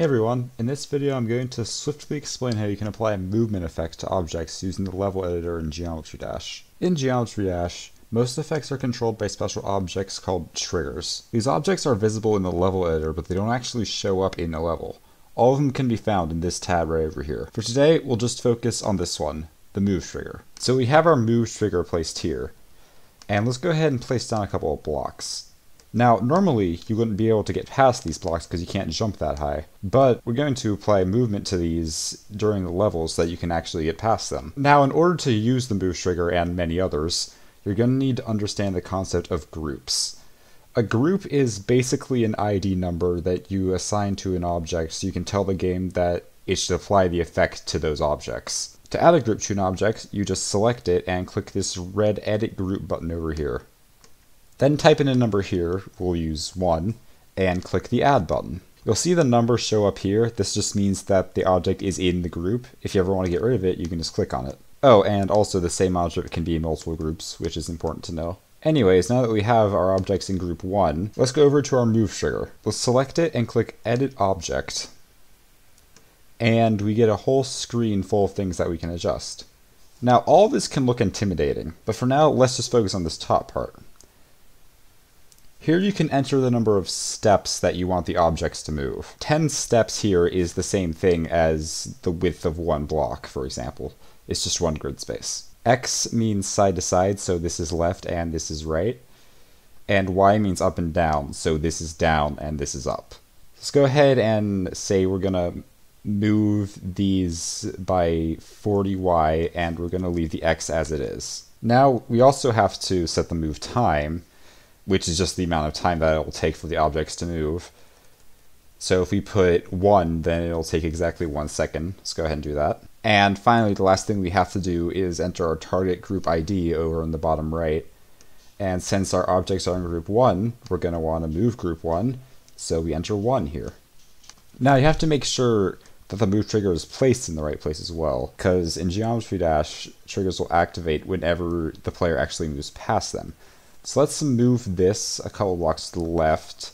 Hey everyone, in this video I'm going to swiftly explain how you can apply a movement effect to objects using the level editor in Geometry Dash. In Geometry Dash, most effects are controlled by special objects called triggers. These objects are visible in the level editor, but they don't actually show up in the level. All of them can be found in this tab right over here. For today, we'll just focus on this one, the move trigger. So we have our move trigger placed here, and let's go ahead and place down a couple of blocks. Now, normally, you wouldn't be able to get past these blocks because you can't jump that high, but we're going to apply movement to these during the level so that you can actually get past them. Now, in order to use the move trigger and many others, you're going to need to understand the concept of groups. A group is basically an ID number that you assign to an object so you can tell the game that it should apply the effect to those objects. To add a group to an object, you just select it and click this red Edit Group button over here. Then type in a number here, we'll use 1, and click the Add button. You'll see the number show up here. This just means that the object is in the group. If you ever want to get rid of it, you can just click on it. Oh, and also the same object can be in multiple groups, which is important to know. Anyways, now that we have our objects in group 1, let's go over to our move trigger. Let's select it and click Edit Object. And we get a whole screen full of things that we can adjust. Now, all this can look intimidating, but for now, let's just focus on this top part. Here you can enter the number of steps that you want the objects to move. 10 steps here is the same thing as the width of one block, for example. It's just one grid space. X means side to side, so this is left and this is right. And Y means up and down, so this is down and this is up. Let's go ahead and say we're going to move these by 40Y and we're going to leave the X as it is. Now we also have to set the move time, which is just the amount of time that it will take for the objects to move. So if we put 1, then it'll take exactly 1 second. Let's go ahead and do that. And finally, the last thing we have to do is enter our target group ID over in the bottom right. And since our objects are in group 1, we're going to want to move group 1, so we enter 1 here. Now you have to make sure that the move trigger is placed in the right place as well, because in Geometry Dash, triggers will activate whenever the player actually moves past them. So let's move this a couple blocks to the left,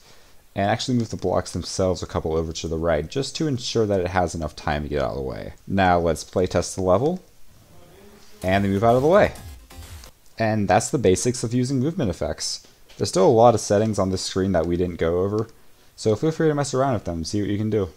and actually move the blocks themselves a couple over to the right, just to ensure that it has enough time to get out of the way. Now let's play test the level, and they move out of the way. And that's the basics of using movement effects. There's still a lot of settings on this screen that we didn't go over, so feel free to mess around with them and see what you can do.